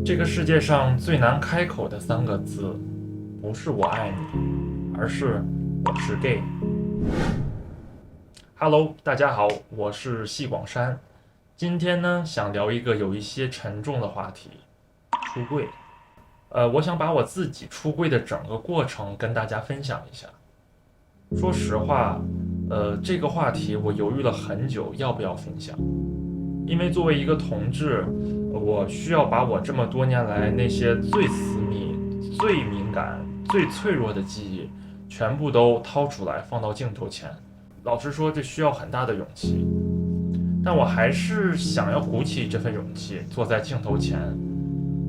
这个世界上最难开口的三个字，不是我爱你，而是我是 gay。Hello，大家好，我是细广山。今天呢，想聊一个有一些沉重的话题，出柜。我想把我自己出柜的整个过程跟大家分享一下。说实话，这个话题我犹豫了很久，要不要分享？因为作为一个同志，我需要把我这么多年来那些最私密、最敏感、最脆弱的记忆，全部都掏出来放到镜头前。老实说，这需要很大的勇气，但我还是想要鼓起这份勇气，坐在镜头前。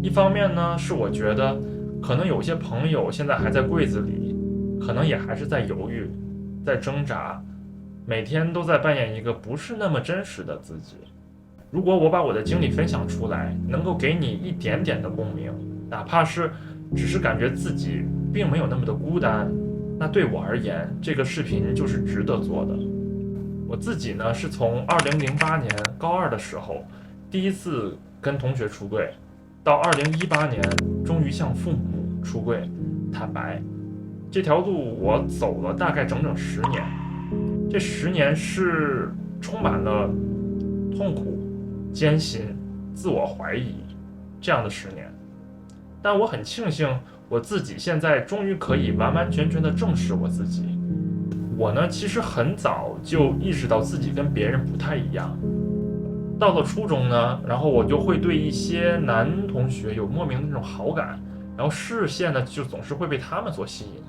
一方面呢，是我觉得可能有些朋友现在还在柜子里，可能也还是在犹豫，在挣扎，每天都在扮演一个不是那么真实的自己。如果我把我的经历分享出来，能够给你一点点的共鸣，哪怕是只是感觉自己并没有那么的孤单，那对我而言，这个视频就是值得做的。我自己呢，是从2008年高二的时候，第一次跟同学出柜，到2018年终于向父母出柜坦白，这条路我走了大概整整10年。这10年是充满了痛苦、艰辛、自我怀疑这样的10年。但我很庆幸我自己现在终于可以完完全全的正视我自己。我呢，其实很早就意识到自己跟别人不太一样。到了初中呢，然后我就会对一些男同学有莫名的那种好感，然后视线呢就总是会被他们所吸引，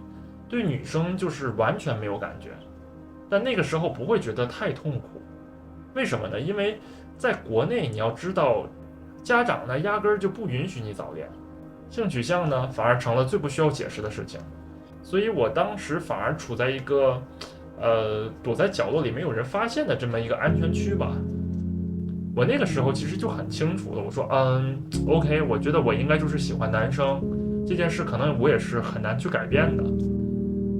对女生就是完全没有感觉。但那个时候不会觉得太痛苦，为什么呢？因为在国内你要知道，家长呢压根儿就不允许你早恋，性取向呢反而成了最不需要解释的事情。所以我当时反而处在一个躲在角落里没有人发现的这么一个安全区吧。我那个时候其实就很清楚了，我说OK， 我觉得我应该就是喜欢男生，这件事可能我也是很难去改变的。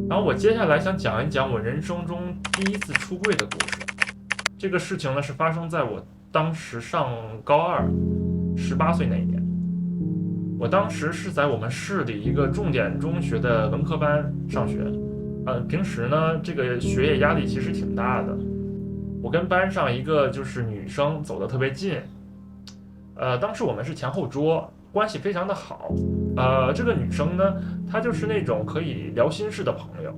然后我接下来想讲一讲我人生中第一次出柜的故事。这个事情呢是发生在我当时上高二，18岁那一年。我当时是在我们市里一个重点中学的文科班上学，平时呢这个学业压力其实挺大的。我跟班上一个就是女生走得特别近，当时我们是前后桌，关系非常的好。这个女生呢，她就是那种可以聊心事的朋友。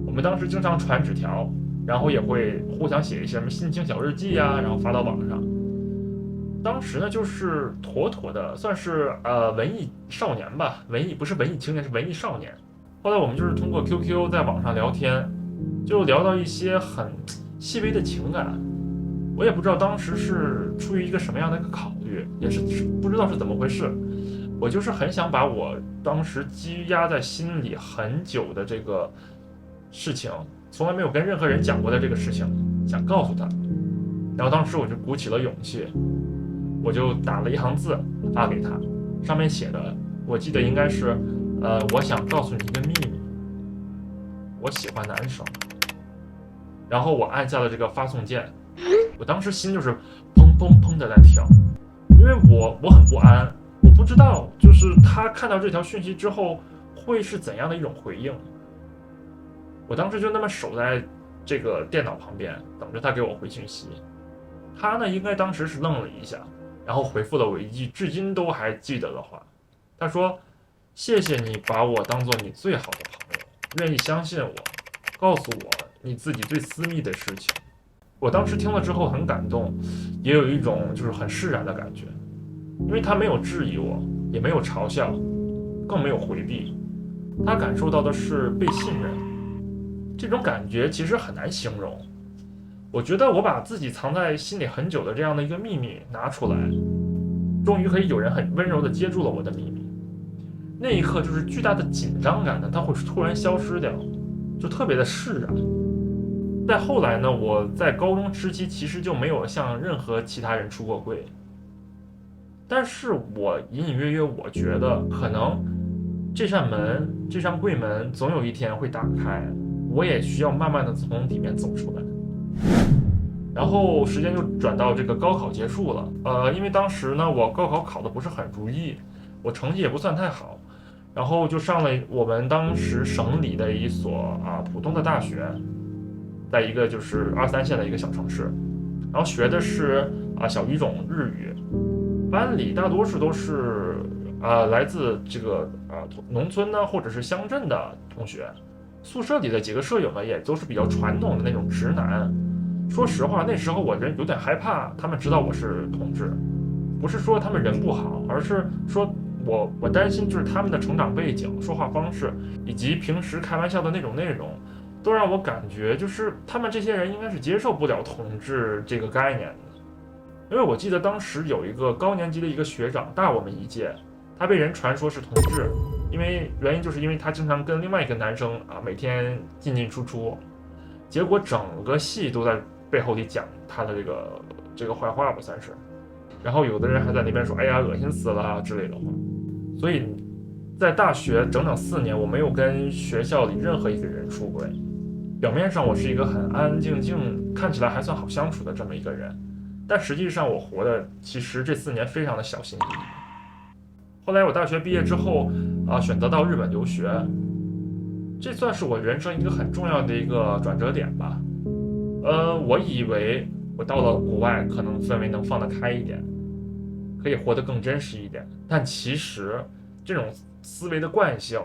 我们当时经常传纸条，然后也会互相写一些什么心情小日记啊，然后发到网上。当时呢，就是妥妥的算是文艺少年吧，不是文艺青年，是文艺少年。后来我们就是通过 QQ 在网上聊天，就聊到一些很细微的情感。我也不知道当时是出于一个什么样的一个考虑，也是不知道是怎么回事。我就是很想把我当时积压在心里很久的这个事情，从来没有跟任何人讲过的这个事情，想告诉他。然后当时我就鼓起了勇气，我就打了一行字发给他，上面写的，我记得应该是，我想告诉你一个秘密，我喜欢男生。然后我按下了这个发送键，我当时心就是砰砰砰的在跳，因为我很不安，我不知道就是他看到这条讯息之后会是怎样的一种回应。我当时就那么守在这个电脑旁边，等着他给我回讯息。他呢，应该当时是愣了一下，然后回复了我一句至今都还记得的话。他说：谢谢你把我当做你最好的朋友，愿意相信我，告诉我你自己最私密的事情。我当时听了之后很感动，也有一种就是很释然的感觉，因为他没有质疑我，也没有嘲笑，更没有回避，他感受到的是被信任。这种感觉其实很难形容。我觉得我把自己藏在心里很久的这样的一个秘密拿出来，终于可以有人很温柔地接住了我的秘密。那一刻就是巨大的紧张感呢，它会突然消失掉，就特别的释然。再后来呢，我在高中时期其实就没有向任何其他人出过柜，但是我隐隐约约我觉得可能这扇门，这扇柜门总有一天会打开，我也需要慢慢的从里面走出来。然后时间就转到这个高考结束了。因为当时呢，我高考考的不是很如意，我成绩也不算太好，然后就上了我们当时省里的一所普通的大学，在一个就是2、3线的一个小城市，然后学的是小语种日语，班里大多数都是来自这个农村呢或者是乡镇的同学，宿舍里的几个舍友呢也都是比较传统的那种直男。说实话，那时候我有点害怕他们知道我是同志，不是说他们人不好，而是说我担心就是他们的成长背景、说话方式以及平时开玩笑的那种内容，都让我感觉就是他们这些人应该是接受不了同志这个概念的。因为我记得当时有一个高年级的一个学长大我们一届，他被人传说是同志，原因就是因为他经常跟另外一个男生每天进进出出，结果整个系都在背后里讲他的这个坏话吧算是，然后有的人还在那边说哎呀恶心死了之类的话。所以在大学整整4年，我没有跟学校里任何一个人出轨。表面上我是一个很安安静静，看起来还算好相处的这么一个人，但实际上我活的其实这4年非常的小心翼翼。后来我大学毕业之后选择到日本留学，这算是我人生一个很重要的一个转折点吧。我以为我到了国外可能氛围能放得开一点，可以活得更真实一点，但其实这种思维的惯性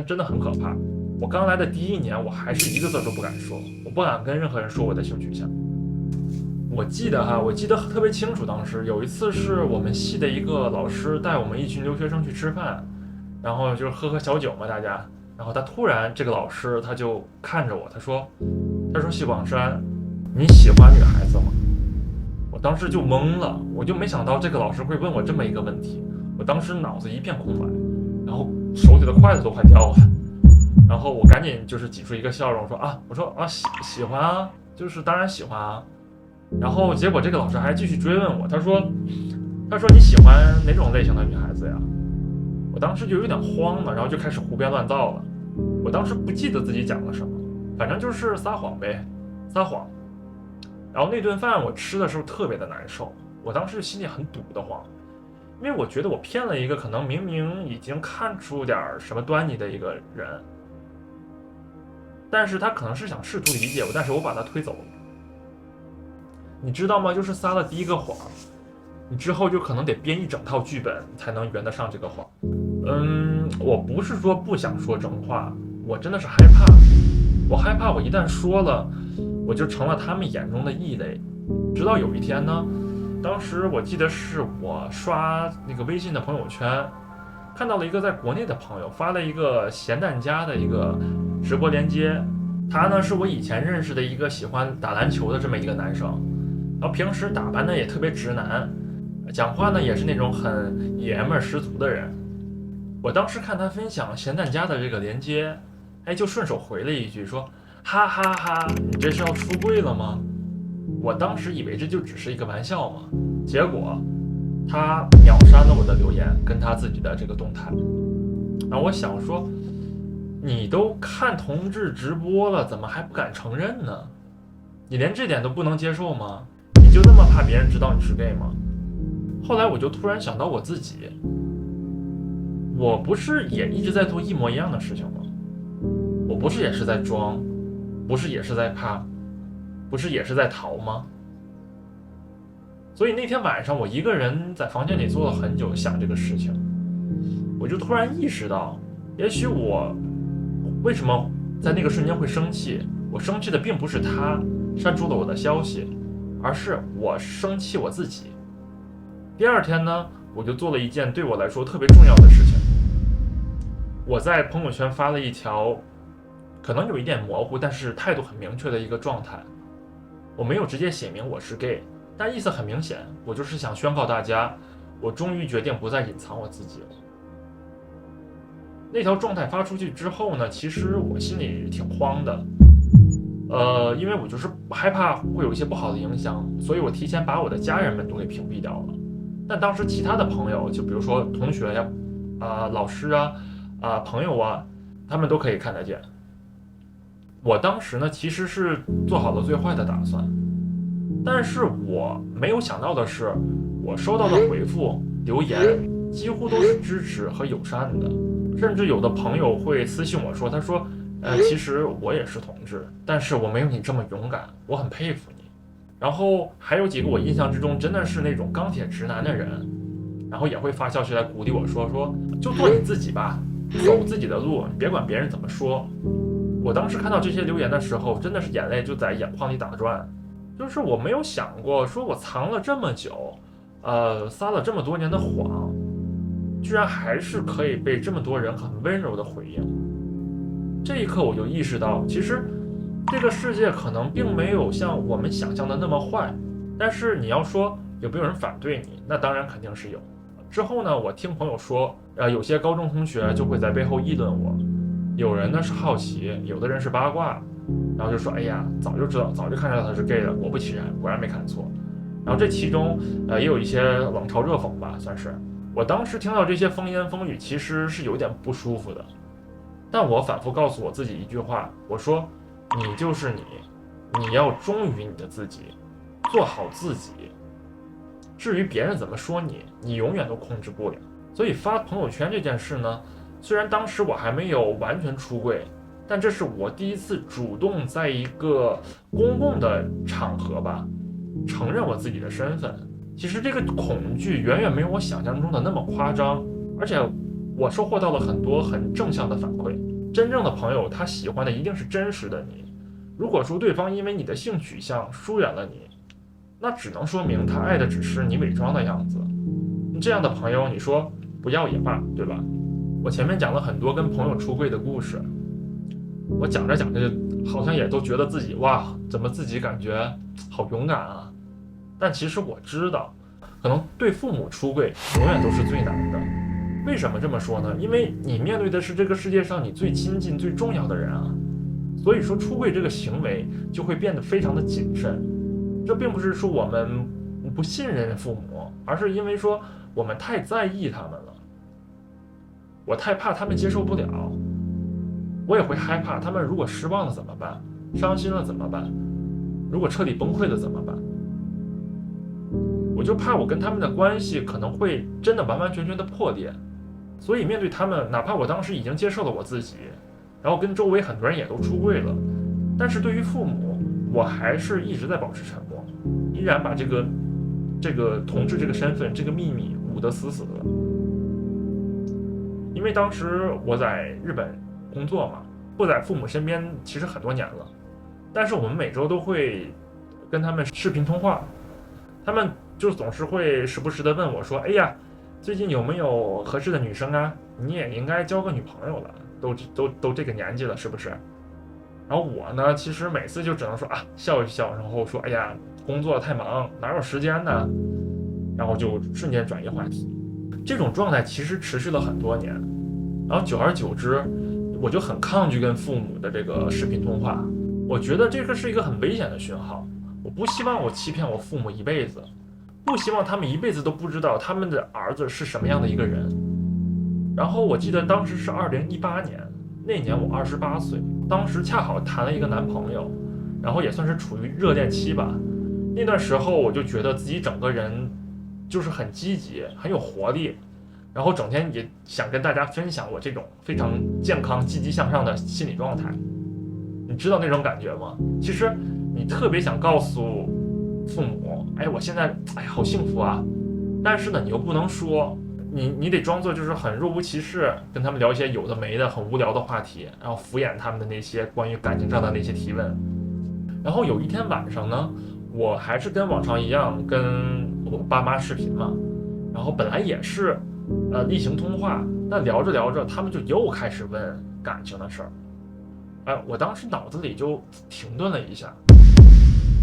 真的很可怕。我刚来的第1年，我还是一个字都不敢说，我不敢跟任何人说我的性取向。我记得特别清楚，当时有一次是我们系的一个老师带我们一群留学生去吃饭，然后就是喝小酒嘛大家，然后这个老师他就看着我，他说系广山，你喜欢女孩子吗？我当时就懵了，我就没想到这个老师会问我这么一个问题，我当时脑子一片空白，然后手里的筷子都快掉了，然后我赶紧就是挤出一个笑容，我说喜欢啊，就是当然喜欢啊。然后结果这个老师还继续追问我，他说你喜欢哪种类型的女孩子呀？我当时就有点慌了，然后就开始胡编乱造了。我当时不记得自己讲了什么，反正就是撒谎呗，撒谎。然后那顿饭我吃的时候特别的难受，我当时心里很堵得慌，因为我觉得我骗了一个可能明明已经看出点什么端倪的一个人，但是他可能是想试图理解我，但是我把他推走了。你知道吗？就是撒了第一个谎，你之后就可能得编一整套剧本才能圆得上这个谎。我不是说不想说真话，我真的是害怕，我害怕我一旦说了，我就成了他们眼中的异类。直到有一天呢，当时我记得是我刷那个微信的朋友圈，看到了一个在国内的朋友发了一个咸蛋家的一个直播连接，他呢是我以前认识的一个喜欢打篮球的这么一个男生，然后平时打扮呢也特别直男，讲话呢也是那种很爷们儿十足的人。我当时看他分享咸蛋家的这个连接，就顺手回了一句说哈哈哈，你这是要出柜了吗？我当时以为这就只是一个玩笑嘛，结果他秒删了我的留言跟他自己的这个动态。然后我想说，你都看同志直播了，怎么还不敢承认呢？你连这点都不能接受吗？你就那么怕别人知道你是 gay 吗？后来我就突然想到我自己，我不是也一直在做一模一样的事情吗？我不是也是在装，不是也是在怕，不是也是在逃吗？所以那天晚上我一个人在房间里坐了很久，想这个事情，我就突然意识到，也许我为什么在那个瞬间会生气，我生气的并不是他删除了我的消息，而是我生气我自己。第二天呢，我就做了一件对我来说特别重要的事情，我在朋友圈发了一条可能有一点模糊但是态度很明确的一个状态，我没有直接写明我是 gay， 但意思很明显，我就是想宣告大家，我终于决定不再隐藏我自己了。那条状态发出去之后呢，其实我心里挺慌的，因为我就是害怕会有一些不好的影响，所以我提前把我的家人们都给屏蔽掉了。但当时其他的朋友，就比如说同学呀、老师啊、朋友啊，他们都可以看得见。我当时呢，其实是做好了最坏的打算，但是我没有想到的是，我收到的回复留言几乎都是支持和友善的，甚至有的朋友会私信我说，他说，其实我也是同志，但是我没有你这么勇敢，我很佩服你。然后还有几个我印象之中真的是那种钢铁直男的人，然后也会发消息来鼓励我说就做你自己吧，走自己的路，你别管别人怎么说。我当时看到这些留言的时候，真的是眼泪就在眼眶里打转。就是我没有想过，说我藏了这么久，撒了这么多年的谎，居然还是可以被这么多人很温柔的回应。这一刻我就意识到，其实这个世界可能并没有像我们想象的那么坏。但是你要说有没有人反对你，那当然肯定是有。之后呢，我听朋友说，有些高中同学就会在背后议论我，有人呢是好奇，有的人是八卦。然后就说，哎呀，早就知道，早就看出来他是 gay 的，果不其然，果然没看错。然后这其中，也有一些冷嘲热讽吧，算是。我当时听到这些风言风语，其实是有点不舒服的。但我反复告诉我自己一句话，我说，你就是你，你要忠于你的自己，做好自己。至于别人怎么说你，你永远都控制不了。所以发朋友圈这件事呢，虽然当时我还没有完全出柜，但这是我第一次主动在一个公共的场合吧，承认我自己的身份。其实这个恐惧远远没有我想象中的那么夸张，而且我收获到了很多很正向的反馈。真正的朋友，他喜欢的一定是真实的你。如果说对方因为你的性取向疏远了你，那只能说明他爱的只是你伪装的样子。这样的朋友，你说不要也罢，对吧？我前面讲了很多跟朋友出柜的故事，我讲着讲着，好像也都觉得自己哇，怎么自己感觉好勇敢啊？但其实我知道，可能对父母出柜永远都是最难的。为什么这么说呢？因为你面对的是这个世界上你最亲近、最重要的人啊。所以说，出柜这个行为就会变得非常的谨慎。这并不是说我们不信任父母，而是因为说我们太在意他们了。我太怕他们接受不了。我也会害怕他们如果失望了怎么办，伤心了怎么办，如果彻底崩溃了怎么办。我就怕我跟他们的关系可能会真的完完全全的破裂。所以面对他们，哪怕我当时已经接受了我自己，然后跟周围很多人也都出柜了，但是对于父母，我还是一直在保持沉默，依然把这个同志这个身份这个秘密捂得死死的。因为当时我在日本工作嘛，不在父母身边其实很多年了，但是我们每周都会跟他们视频通话，他们就总是会时不时的问我说，哎呀，最近有没有合适的女生啊？你也应该交个女朋友了，都这个年纪了，是不是？然后我呢，其实每次就只能说啊，笑一笑，然后说，哎呀，工作太忙，哪有时间呢？然后就瞬间转移话题。这种状态其实持续了很多年，然后久而久之，我就很抗拒跟父母的这个视频通话。我觉得这个是一个很危险的讯号，我不希望我欺骗我父母一辈子，不希望他们一辈子都不知道他们的儿子是什么样的一个人。然后我记得当时是2018年，那年我28岁，当时恰好谈了一个男朋友，然后也算是处于热恋期吧。那段时候我就觉得自己整个人就是很积极，很有活力，然后整天也想跟大家分享我这种非常健康、积极向上的心理状态。你知道那种感觉吗？其实你特别想告诉父母，哎，我现在哎好幸福啊，但是呢，你又不能说，你得装作就是很若无其事，跟他们聊一些有的没的、很无聊的话题，然后敷衍他们的那些关于感情上的那些提问。然后有一天晚上呢，我还是跟往常一样跟我爸妈视频嘛，然后本来也是例行通话，那聊着聊着，他们就又开始问感情的事儿。我当时脑子里就停顿了一下，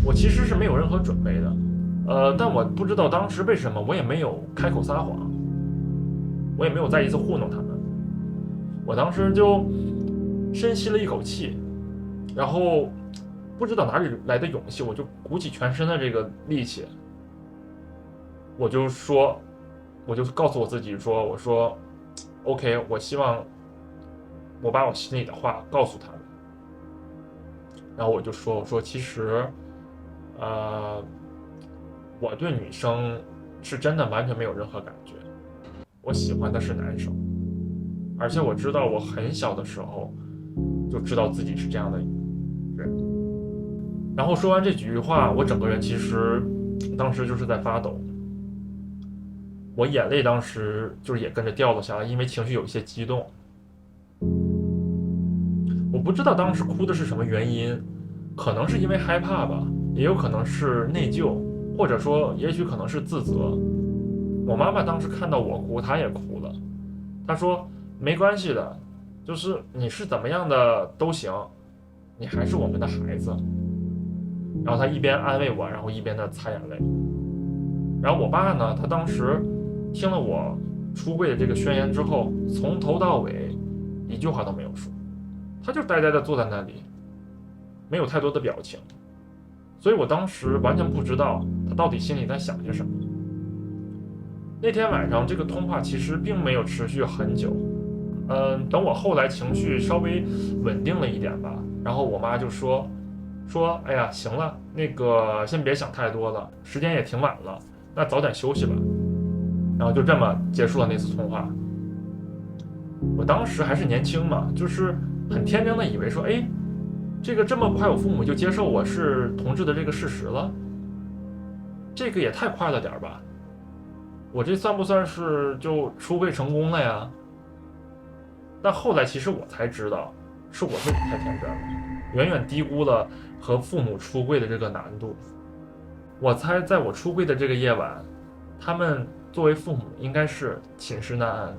我其实是没有任何准备的，但我不知道当时为什么我也没有开口撒谎，我也没有再一次糊弄他们。我当时就深吸了一口气，然后不知道哪里来的勇气，我就鼓起全身的这个力气，我就告诉我自己说，我说 OK， 我希望我把我心里的话告诉他们。然后我就说，我说其实我对女生是真的完全没有任何感觉，我喜欢的是男生，而且我知道我很小的时候就知道自己是这样的人。然后说完这几句话，我整个人其实当时就是在发抖，我眼泪当时就是也跟着掉了下来，因为情绪有一些激动。我不知道当时哭的是什么原因，可能是因为害怕吧，也有可能是内疚，或者说也许可能是自责。我妈妈当时看到我哭，她也哭了。她说没关系的，就是你是怎么样的都行，你还是我们的孩子。然后她一边安慰我，然后一边的擦眼泪。然后我爸呢，他当时听了我出柜的这个宣言之后，从头到尾一句话都没有说，他就呆呆的坐在那里，没有太多的表情。所以我当时完全不知道他到底心里在想些什么。那天晚上这个通话其实并没有持续很久，等我后来情绪稍微稳定了一点吧，然后我妈就说，哎呀，行了，那个先别想太多了，时间也挺晚了，那早点休息吧。然后就这么结束了那次通话。我当时还是年轻嘛，就是很天真的以为说，哎，这么快我父母就接受我是同志的这个事实了，这个也太快了点吧。我这算不算是就出柜成功了呀？但后来其实我才知道，是我自己太天真了，远远低估了和父母出柜的这个难度。我猜在我出柜的这个夜晚，他们作为父母应该是寝食难安，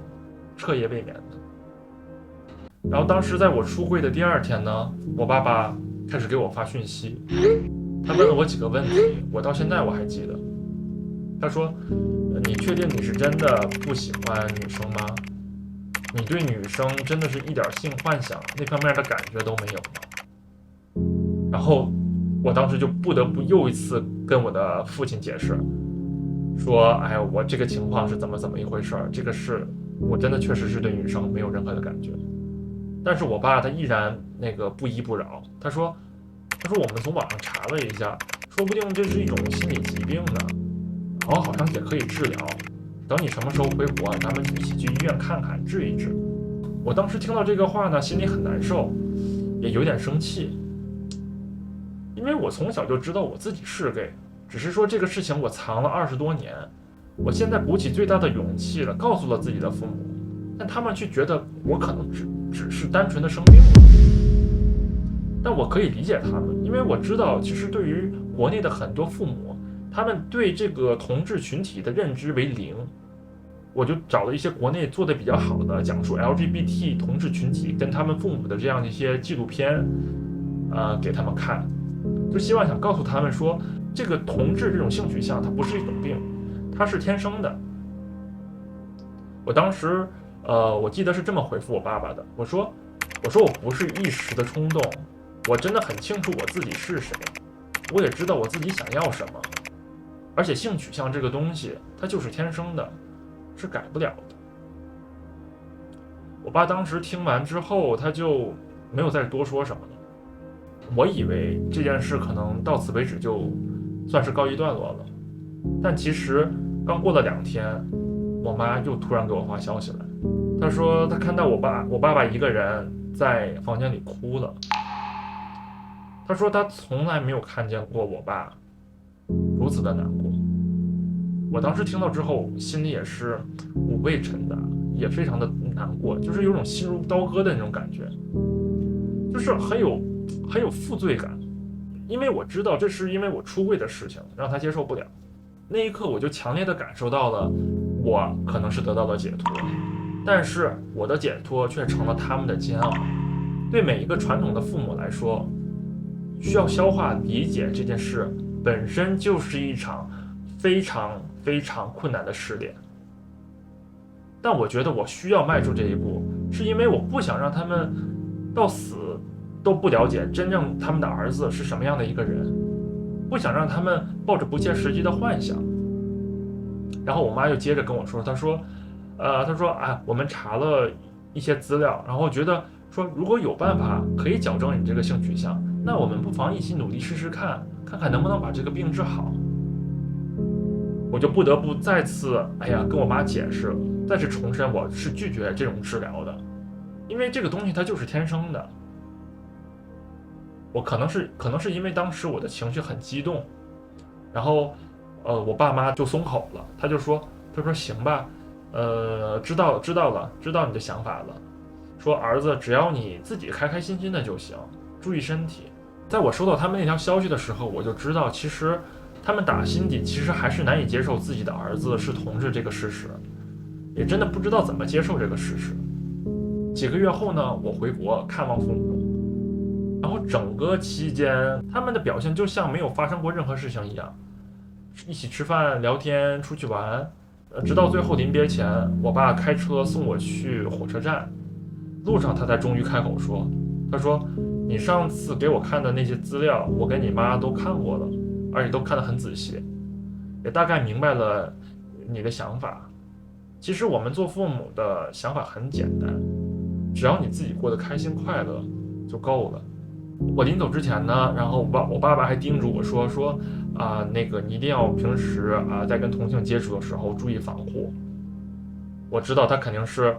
彻夜未眠的。然后当时在我出柜的第二天呢，我爸爸开始给我发讯息，他问了我几个问题，我到现在我还记得。他说：你确定你是真的不喜欢女生吗？你对女生真的是一点性幻想那方面的感觉都没有吗？然后我当时就不得不又一次跟我的父亲解释，说，哎呀，我这个情况是怎么一回事儿，这个是我真的确实是对女生没有任何的感觉。但是我爸他依然那个不依不饶，他说我们从网上查了一下，说不定这是一种心理疾病呢，然后好像也可以治疗，等你什么时候回国，咱们一起去医院看看治一治。我当时听到这个话呢，心里很难受，也有点生气，因为我从小就知道我自己是 gay， 只是说这个事情我藏了20多年，我现在鼓起最大的勇气了，告诉了自己的父母，但他们却觉得我可能只是单纯的生病了。但我可以理解他们，因为我知道其实对于国内的很多父母，他们对这个同志群体的认知为零。我就找了一些国内做的比较好的讲述 LGBT 同志群体跟他们父母的这样一些纪录片，给他们看，就希望想告诉他们说，这个同志这种性取向它不是一种病，它是天生的。我当时我记得是这么回复我爸爸的，我说我不是一时的冲动，我真的很清楚我自己是谁，我也知道我自己想要什么，而且性取向这个东西它就是天生的，是改不了的。我爸当时听完之后，他就没有再多说什么了。我以为这件事可能到此为止就算是告一段落了，但其实刚过了2天，我妈又突然给我发消息来，她说她看到我爸爸一个人在房间里哭了。她说她从来没有看见过我爸如此的难过。我当时听到之后，心里也是五味陈杂，也非常的难过，就是有种心如刀割的那种感觉，就是很有负罪感，因为我知道这是因为我出柜的事情让他接受不了。那一刻我就强烈的感受到了，我可能是得到了解脱，但是我的解脱却成了他们的煎熬。对每一个传统的父母来说，需要消化理解这件事本身就是一场非常非常困难的试炼。但我觉得我需要迈出这一步，是因为我不想让他们到死都不了解真正他们的儿子是什么样的一个人，不想让他们抱着不切实际的幻想。然后我妈又接着跟我说，她说我们查了一些资料，然后觉得说如果有办法可以矫正你这个性取向，那我们不妨一起努力试试看，看看能不能把这个病治好。我就不得不再次跟我妈解释，再次重申我是拒绝这种治疗的，因为这个东西它就是天生的。我可能是因为当时我的情绪很激动，然后我爸妈就松口了，他说行吧，知道了，知道你的想法了，说儿子只要你自己开开心心的就行，注意身体。在我收到他们那条消息的时候，我就知道其实他们打心底其实还是难以接受自己的儿子是同志这个事实，也真的不知道怎么接受这个事实。几个月后呢，我回国看望父母，然后整个期间他们的表现就像没有发生过任何事情一样，一起吃饭聊天出去玩，直到最后临别前，我爸开车送我去火车站，路上他才终于开口说，他说你上次给我看的那些资料我跟你妈都看过了，而且都看得很仔细，也大概明白了你的想法。其实我们做父母的想法很简单，只要你自己过得开心快乐就够了。我临走之前呢，然后我爸爸还叮嘱我说那个你一定要平时在跟同性接触的时候注意防护。我知道他肯定是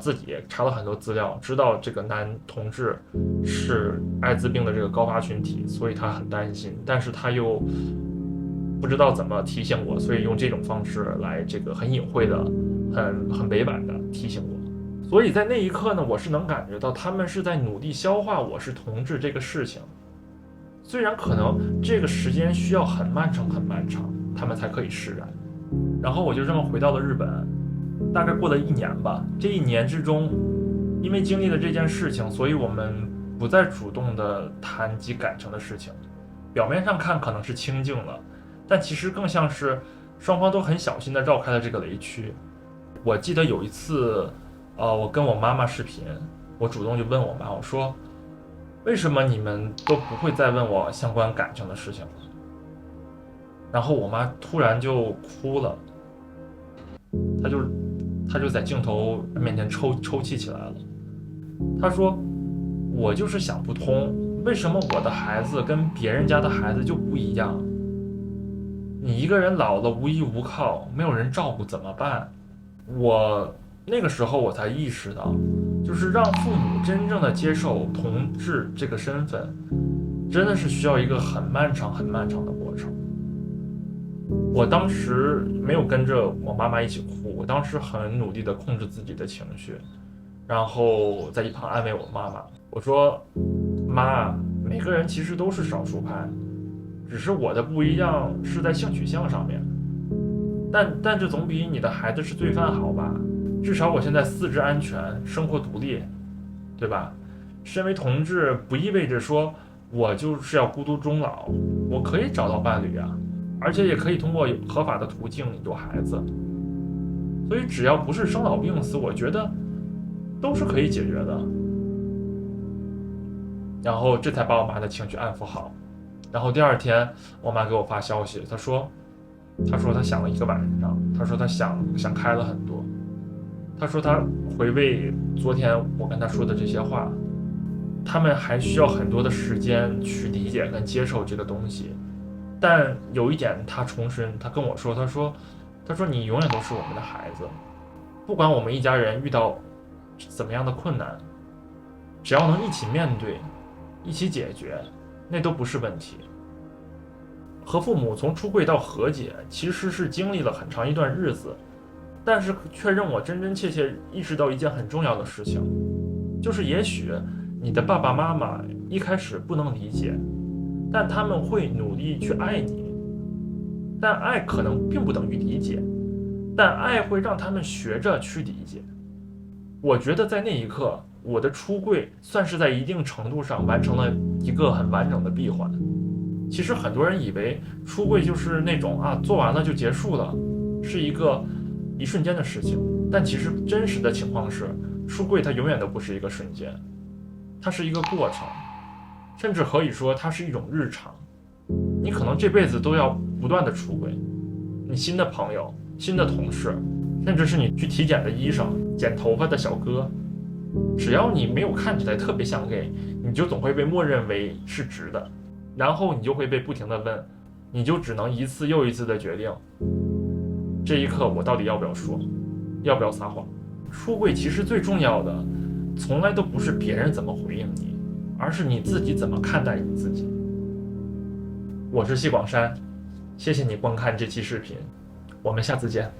自己查了很多资料，知道这个男同志是艾滋病的这个高发群体，所以他很担心，但是他又不知道怎么提醒我，所以用这种方式来这个很隐晦的、很委婉的提醒我。所以在那一刻呢，我是能感觉到他们是在努力消化我是同志这个事情，虽然可能这个时间需要很漫长很漫长，他们才可以释然。然后我就这么回到了日本，大概过了1年吧。这1年之中，因为经历了这件事情，所以我们不再主动的谈及感情的事情。表面上看可能是清静了，但其实更像是双方都很小心的绕开了这个雷区。我记得有一次我跟我妈妈视频，我主动就问我妈，我说为什么你们都不会再问我相关感情的事情了？然后我妈突然就哭了，她就在镜头面前抽泣起来了。她说我就是想不通，为什么我的孩子跟别人家的孩子就不一样？你一个人老了无依无靠，没有人照顾怎么办？那个时候我才意识到，就是让父母真正的接受同志这个身份，真的是需要一个很漫长很漫长的过程。我当时没有跟着我妈妈一起哭，我当时很努力的控制自己的情绪，然后在一旁安慰我妈妈，我说妈，每个人其实都是少数派，只是我的不一样是在性取向上面，但这总比你的孩子是罪犯好吧？至少我现在四肢安全，生活独立，对吧？身为同志不意味着说我就是要孤独终老，我可以找到伴侣啊，而且也可以通过合法的途径有孩子。所以只要不是生老病死，我觉得都是可以解决的。然后这才把我妈的情绪安抚好。然后第2天，我妈给我发消息，她说她想了1个晚上，她说她想开了很多。她说她回味昨天我跟她说的这些话，他们还需要很多的时间去理解跟接受这个东西。但有一点她重申，她跟我说，她说你永远都是我们的孩子，不管我们一家人遇到怎么样的困难，只要能一起面对，一起解决，那都不是问题。和父母从出柜到和解，其实是经历了很长一段日子，但是却让我真真切切意识到一件很重要的事情，就是也许你的爸爸妈妈一开始不能理解，但他们会努力去爱你，但爱可能并不等于理解，但爱会让他们学着去理解。我觉得在那一刻，我的出柜算是在一定程度上完成了一个很完整的闭环。其实很多人以为出柜就是那种做完了就结束了，是一瞬间的事情，但其实真实的情况是，出柜它永远都不是一个瞬间，它是一个过程，甚至可以说它是一种日常。你可能这辈子都要不断的出柜，你新的朋友、新的同事，甚至是你去体检的医生、剪头发的小哥，只要你没有看起来特别像 gay， 你就总会被默认为是直的，然后你就会被不停的问，你就只能一次又一次的决定这一刻我到底要不要说，要不要撒谎？出柜其实最重要的，从来都不是别人怎么回应你，而是你自己怎么看待你自己。我是细广山，谢谢你观看这期视频，我们下次见。